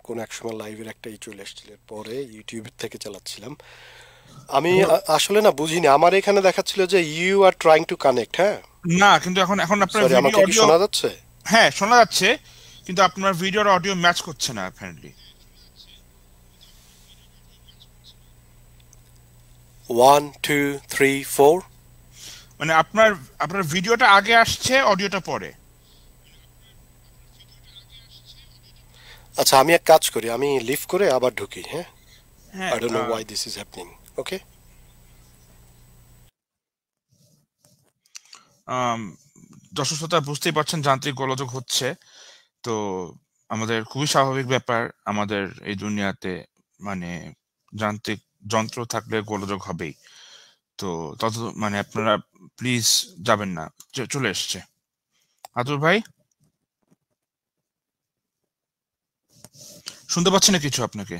কোন এক সময় লাইভের একটা চলে এসেছিল, পরে ইউটিউব থেকে চালাচ্ছিলাম আমি। আসলে না বুঝিনি, আমার এখানে দেখাচ্ছিল যে you are trying to connect. হ্যাঁ, না, কিন্তু এখন এখন আপনার সরি, ভিডিও আমাকে কি অডিও, শোনা যাচ্ছে? হ্যাঁ শোনা যাচ্ছে, কিন্তু আপনার ভিডিওর অডিও ম্যাচ করছে না অ্যাপারেন্টলি। 1 2 3 4। মানে আপনার আপনার ভিডিওটা আগে আসছে, অডিওটা পরে। আচ্ছা, আমি এক কাজ করি, আমি লিভ করে আবার ঢুকি। হ্যাঁ, হ্যাঁ, I don't know why this is happening. Okay. Um, দর্শক শ্রোতা বুঝতেই পারছেন যান্ত্রিক গোলযোগ হচ্ছে। তো আমাদের খুবই স্বাভাবিক ব্যাপার, আমাদের এই দুনিয়াতে মানে যান্ত্রিক যন্ত্র থাকলে গোলযোগ হবেই। তো তত মানে আপনারা প্লিজ যাবেন না। চলে এসছে আতুর ভাই, শুনতে পাচ্ছি না কিছু আপনাকে।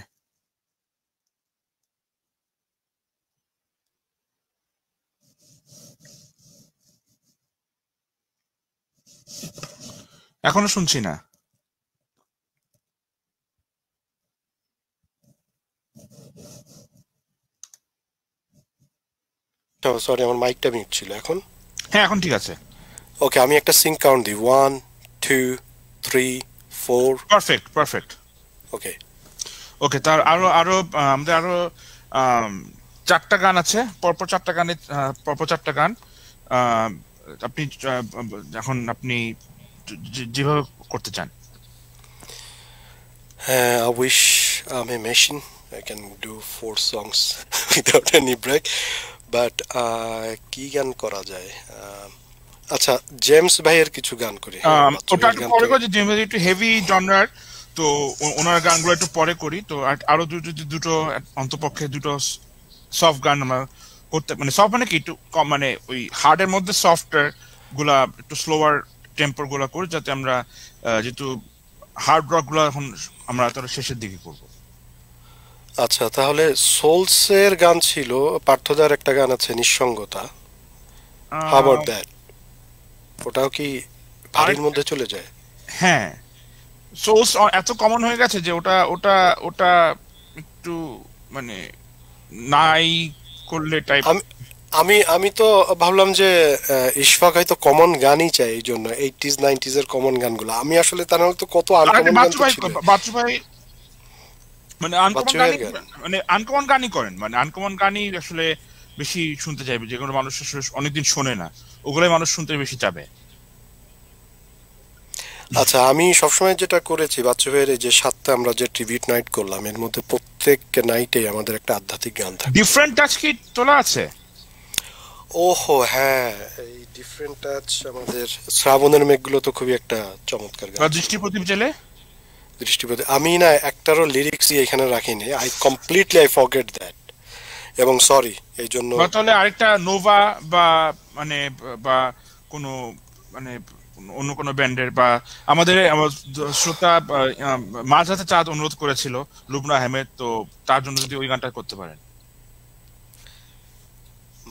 এখনো শুনছি না। সরি, আমার মাইকটা মিউট ছিল এখন। হ্যাঁ, এখন ঠিক আছে। ওকে, আমি একটা সিঙ্ক কাউন্ট দিই, 1 2 3 4। Perfect, perfect. ওকে। ওকে, তার আরো আরো আমাদের আরো আম, চারটা গান আছে, পরপর চারটা গানে, পরপর চারটা গান। আহ, আপনি এখন আপনি যেভাবে করতে চান। I wish I'm a machine. I can do 4 songs without any break. But কি গান করা যায়? আচ্ছা, জেমস ভাইয়ের কিছু গান করি। হ্যাঁ, বাচ্চু ওটা ভাইয়ের একটু গান পরে তো। করি, যে একটু হেভি জনরার। তো ওনার গানগুলো একটু পরে করি। তো আরো দুটো দুটো অন্তপক্ষে দুটো সফট গান আমরা করতে, মানে সফট মানে কি একটু কম, মানে ওই হার্ডের মধ্যে সফটওয়্যার গুলা, একটু স্লোয়ার টেম্পোর গুলা করি, যাতে আমরা যেহেতু হার্ড রক গুলা এখন আমরা তার শেষের দিকে করব। আচ্ছা, তাহলে সোলসের গান ছিল, পার্থদার একটা গান আছে নিঃসঙ্গতা। How ah, about that? ওটাও কি ভারীর আরেকটা, মধ্যে চলে যায়? হ্যাঁ, সোর্স এত কমন হয়ে গেছে যে ওটা ওটা ওটা একটু মানে নাই করলে টাইপ। আমি আমি আমি তো ভাবলাম যে ইশফাক হয়তো কমন গানই চাই, এই জন্য 80s 90s এর কমন গানগুলো। আমি আসলে তা নাহলে তো কত আগে আনকমন গান বাচ্চু তো ভাই, ছিল। বাচ্চু ভাই মানে আনকমন বাচ্চু গানই, ভাইয়ের গান। মানে আনকমন গানই করেন, মানে আনকমন গানই আসলে বেশি শুনতে চাইবে, যেগুলো মানুষ আসলে অনেকদিন শোনে না, ওগুলোই মানুষ শুনতে বেশি চাবে। আচ্ছা, আমি সবসময় যেটা করেছি, বাচ্চু ভাইয়ের এই যে 7টা আমরা যে ট্রিবিউট নাইট করলাম, এর মধ্যে প্রত্যেক নাইটে আমাদের একটা আধ্যাত্মিক গান থাকতো। ডিফারেন্ট টাচ কি তোলা আছে? ওহো হ্যাঁ, এই ডিফারেন্ট টাচ আমাদের শ্রাবণের মেঘগুলো তো খুবই একটা চমৎকার বা গান ছিল। দৃষ্টি প্রদীপ জেলে? দৃষ্টিপতি আমি না একটারও লিরিক্সই এখানে রাখিনি, আই ফরগেট দ্যাট। এবং সরি এই জন্য। বা তাহলে আরেকটা নোভা, বা মানে বা কোনো মানে অন্য কোনো ব্যান্ডের, বা আমাদের আমার শ্রোতা মাঝরাতে চাঁদ অনুরোধ করেছিল, লুবনা আহমেদ, তো তার জন্য যদি ওই গানটা করতে পারেন।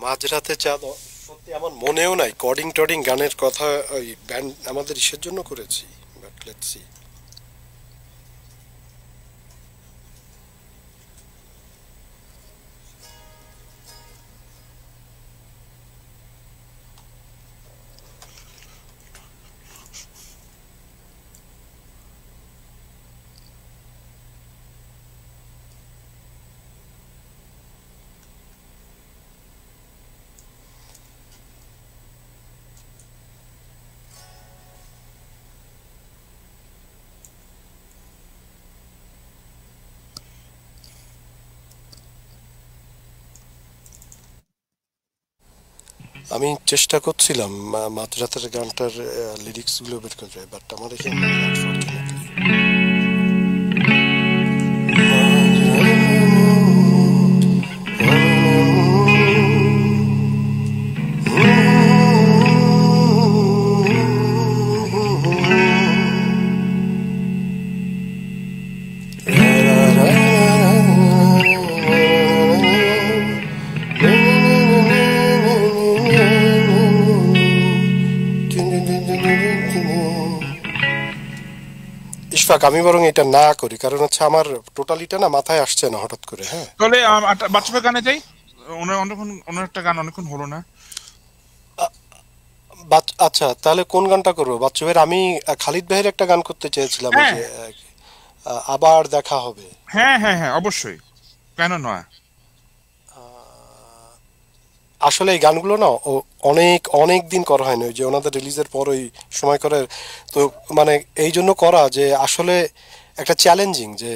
মাঝরাতে চাঁদ, সত্যি আমার মনেও নাই কডিং টডিং গানের কথা। ওই ব্যান্ড আমাদের ইসের জন্য করেছি, বাট লেটস সি। আমি চেষ্টা করছিলাম মাঝরাতের গানটার লিরিক্স গুলো বের করে, বাট আমার এখানে আনফরচুনেটলি। ইশফাক, আমি বরং এটা না করি, কারণ হচ্ছে আমার টোটালিটা না মাথায় আসছে না হঠাৎ করে। হ্যাঁ, তাহলে বাচ্চা ভাই গানে যাই। ওনার একটা গান অনেকক্ষণ হলো না। আচ্ছা তাহলে কোন গানটা করবো বাচ্চু ভাইয়ের? আমি খালিদ ভাইয়ের একটা গান করতে চেয়েছিলাম, ওই হ্যাঁ যে আবার দেখা হবে। হ্যাঁ হ্যাঁ হ্যাঁ, অবশ্যই, কেন নয়। আসলে এই গানগুলো না অনেক অনেক দিন করা হয়নি, ওই যে ওনাদের রিলিজের পর ওই সময় করে। তো মানে এই জন্য করা যে আসলে একটা চ্যালেঞ্জিং, যে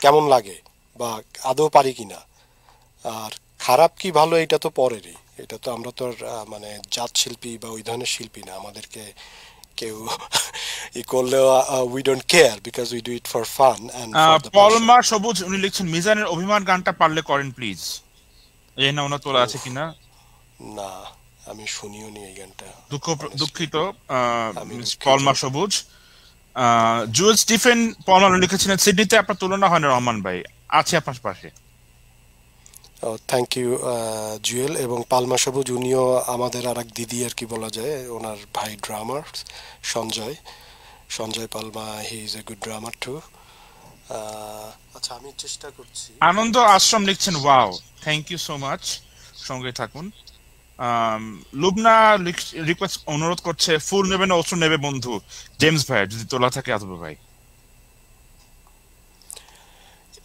কেমন লাগে বা আদৌ পারি কিনা। আর খারাপ কি ভালো এটা তো পরেরই, এটা তো আমরা তো আর মানে জাত শিল্পী বা ওই ধরনের শিল্পী না, আমাদেরকে কেউ ই করলেও we don't care, because we do it for fun and for the passion. Palma Sabuj উনি লিখছেন মিজানের অভিমান গানটা পারলে করেন প্লিজ। এই না ওনার তোলা আছে উফ, কিনা। না আমি শুনিও নি এই গানটা, অনেস্টলি। দুঃখিত। আমি মিস দুঃখিত। পলমা সবুজ। জুয়েল স্টিফেন পলমা লিখেছিলেন সিডনিতে আপনার তুলনা হয় না রহমান ভাই, আছে আপনার পাশে। Thank you Jewel. এবং পালমা সবুজ উনিও আমাদের আর এক দিদি আর কি বলা যায়, ওনার ভাই drummer Sanjay, Sanjay Palma, he is a good drummer too. আচ্ছা আমি চেষ্টা করছি। আনন্দ আশ্রম লিখছেন wow, thank you so much, সঙ্গে থাকুন। আম, লুবনা রিকোয়েস্ট অনুরোধ করছে ফুল নেবে না অস্ত্র নেবে বন্ধু, জেমস ভাই যদি তোলা থাকে আসবে ভাই।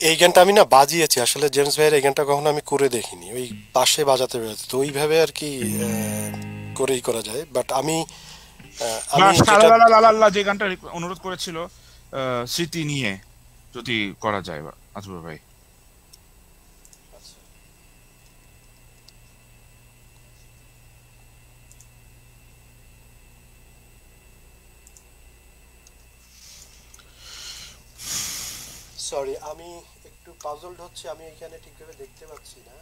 এই গানটা আমি না বাজিয়েছি আসলে, জেমস ভাইয়ের এই গানটা কখনো আমি করে দেখিনি, ওই পাশে বাজাতে বেরোতে তো ওইভাবে আর কি করেই করা যায়। বাট আমি বা আমি যেটা শালালালালালা যে গানটা অনুরোধ করেছিল স্মৃতি নিয়ে, যদি করা যায় আসবে ভাই। সরি, আমি একটু পাজলড হচ্ছে, আমি এখানে ঠিকভাবে দেখতে পাচ্ছি না,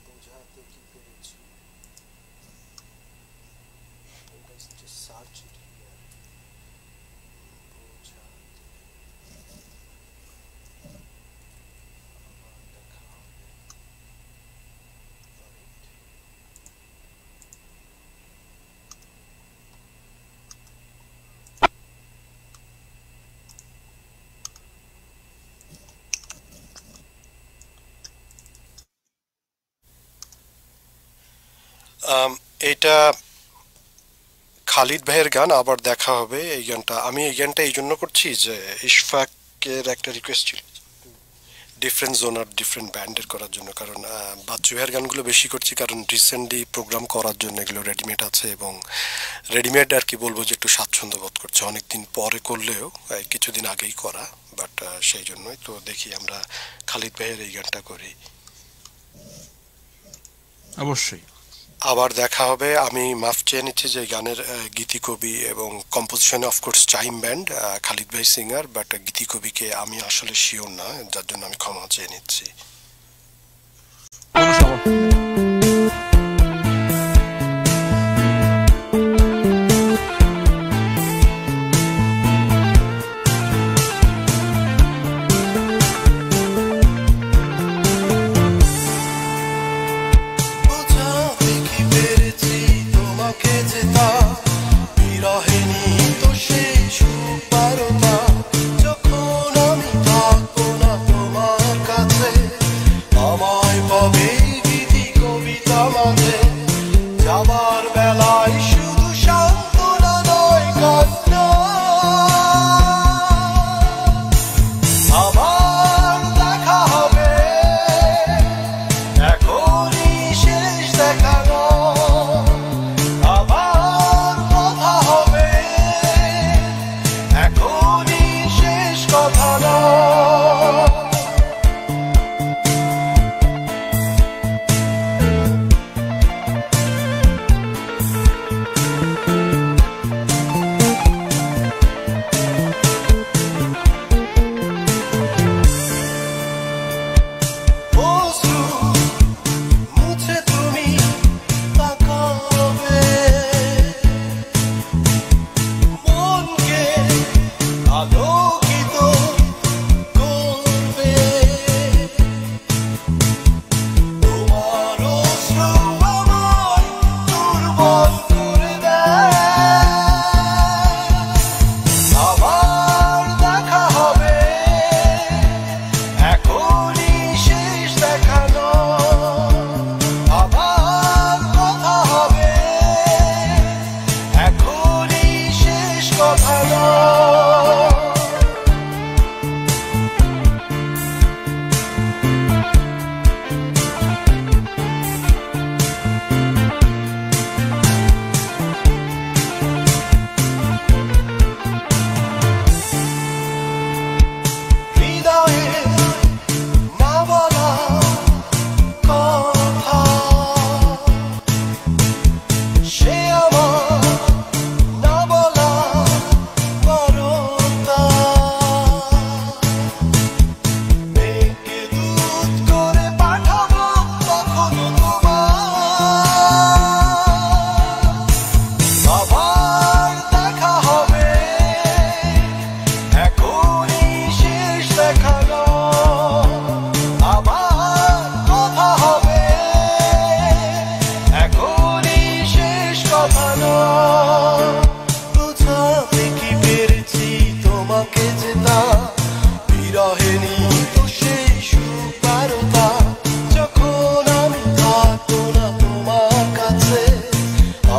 বোঝাতে কি পেরেছি। সার্চ ইট হিয়ার, বোঝাতে দেখা হবে। এটা খালিদ ভাইয়ের গান, আবার দেখা হবে। এই গানটা আমি এই গানটা এই জন্য করছি যে ইশফাকের একটা রিকোয়েস্ট ছিল ডিফারেন্ট জোনার ডিফারেন্ট ব্যান্ডের করার জন্য, কারণ বাচ্চু ভাইয়ের গানগুলো বেশি করছি কারণ রিসেন্টলি প্রোগ্রাম করার জন্য এগুলো রেডিমেড আছে, এবং রেডিমেড আর কি বলবো যে একটু স্বাচ্ছন্দ্য বোধ করছে, অনেকদিন পরে করলেও কিছুদিন আগেই করা। বাট সেই জন্যই তো দেখি আমরা খালিদ ভাইয়ের এই গানটা করি। অবশ্যই। আবার দেখা হবে। আমি মাফ চেয়ে নিচ্ছি যে গানের গীতিকবি এবং কম্পোজিশনে অফকোর্স চাইম ব্যান্ড, খালিদ ভাই সিঙ্গার, বাট গীতিকবিকে আমি আসলে শিওর না, যার জন্য আমি ক্ষমা চেয়ে নিচ্ছি। কোনো সমস্যা বোঝাতে কি পেরেছি তোমাকে যে তা বিরহে নিত সেই সুখ পারো না, যখন আমি থাকবো না তোমার কাছে আমায় পাবে গীতি কবিতা মাঝে, যাবার বেলায় শুধু সান্ত্বনা নয় কান্না, আবার দেখা হবে এখনই শেষ দেখা নয়, আবার কথা হবে এখনই শেষ কথা নয়।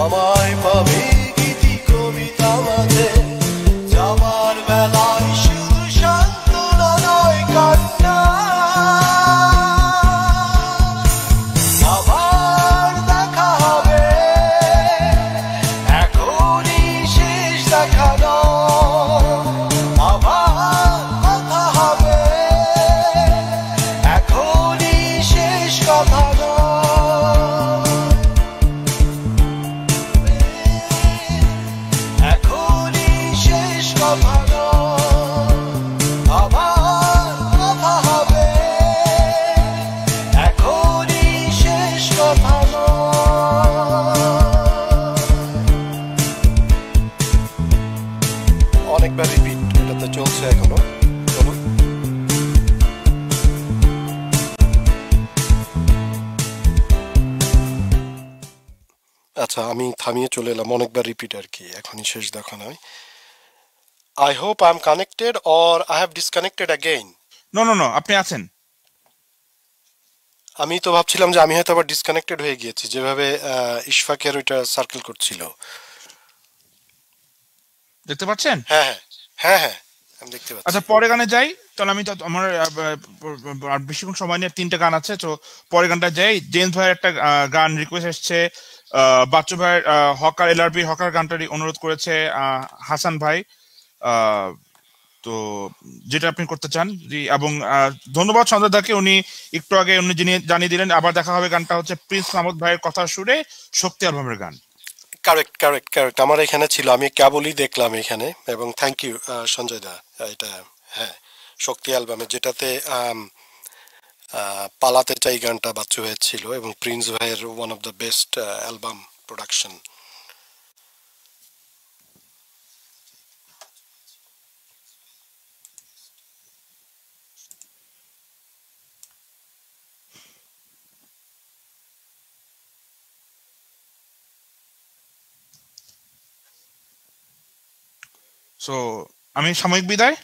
আমায় পাবে গীতি কবিতা মাঝে যাবার বেলায় শুধু সান্ত্বনা নয় কান্না আবার দেখা হবে এখনই শেষ দেখা নয় আবার কথা হবে এখনই শেষ কথা এখনই শেষ কথা আবার কথা হবে এখনই শেষ কথা অনেকবার রিপিট এটাতে চলছে এখনো চলুন আচ্ছা আমি থামিয়ে চলে এলাম অনেকবার রিপিট আর কি এখনই শেষ দেখা নয় I hope I'm connected or I have disconnected again. No no no, আপনি আছেন। আমি তো ভাবছিলাম যে আমি হয়তো আবার ডিসকানেক্টেড হয়ে গিয়েছি যেভাবে ইশফাকের ওইটা সার্কেল করছিল। দেখতে পাচ্ছেন? হ্যাঁ হ্যাঁ হ্যাঁ হ্যাঁ আমি দেখতে পাচ্ছি। আচ্ছা পরে গানে যাই, তাহলে আমি তো আমার আর বেশিক্ষণ সময় নিয়ে 3টা গান আছে, তো পরে গানটা যাই। জেমস ভাইয়ের একটা গান রিকোয়েস্ট এসছে, বাচ্চু ভাইয়ের হকার এলআরবি হকার গানটারই অনুরোধ করেছে হাসান ভাই। তো যেটা আপনি করতে চান এবং ধন্যবাদ সন্ধ্যাদাকে, উনি একটু আগে উনি জানিয়ে দিলেন। আবার দেখা হবে গানটা হচ্ছে প্রিন্স মাহমুদ ভাইয়ের কথা সুরে শক্তি অ্যালবামের গান। কারেক্ট কারেক্ট কারেক্ট আমার এখানে ছিল, আমি কেবলই দেখলাম এখানে। এবং থ্যাংক ইউ সঞ্জয় দা, এটা হ্যাঁ শক্তি অ্যালবামে যেটাতে পালাতে চাই গানটা বাচ্চু ভাইয়ের ছিল এবং প্রিন্স ভাইয়ের one of the best album production. So আমি সাময়িক বিদায়।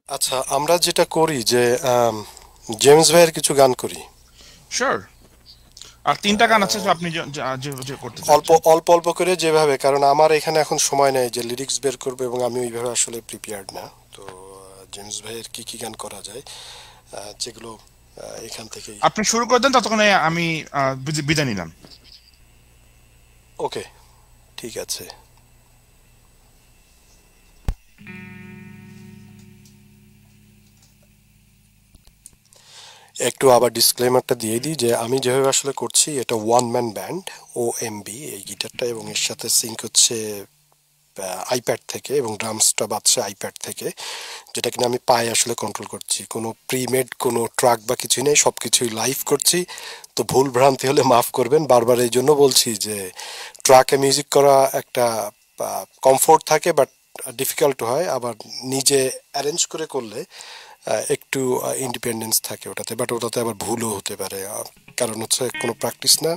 আচ্ছা আমরা যেটা করি যে জেমস ভাইয়ের কিছু গান করি। শিওর। আর 3টা গান আছে, তো আপনি যে করতে অল্প অল্প অল্প করে যেভাবে, কারণ আমার এখানে এখন সময় নেই যে লিরিক্স বের করবো এবং আমি ওইভাবে আসলে প্রিপেয়ার্ড না। তো জেমস ভাইয়ের কি কি গান করা যায় যেগুলো এখান থেকেই আপনি শুরু করে দেন, ততক্ষণে আমি বিদায় নিলাম। ওকে ঠিক আছে। একটু আবার ডিসক্লেমারটা দিয়ে দিই যে আমি যেভাবে আসলে করছি এটা ওয়ান ম্যান ব্যান্ড OMB এই গিটারটা, এবং এর সাথে সিঙ্ক হচ্ছে আইপ্যাড থেকে এবং ড্রামসটা বাজছে আইপ্যাড থেকে, যেটা কিনা আমি পায়ে আসলে কন্ট্রোল করছি। কোনো প্রিমেড কোনো ট্রাক বা কিছুই নেই, সব কিছুই লাইভ করছি। তো ভুল ভ্রান্তি হলে মাফ করবেন। বারবার এই জন্য বলছি যে ট্রাকে মিউজিক করা একটা কমফোর্ট থাকে বাট ডিফিকাল্ট হয়, আবার নিজে অ্যারেঞ্জ করে করলে একটু ইন্ডিপেন্ডেন্স থাকে ওটাতে, বাট ওটাতে আবার ভুলও হতে পারে, কারণ হচ্ছে কোনো প্র্যাকটিস না।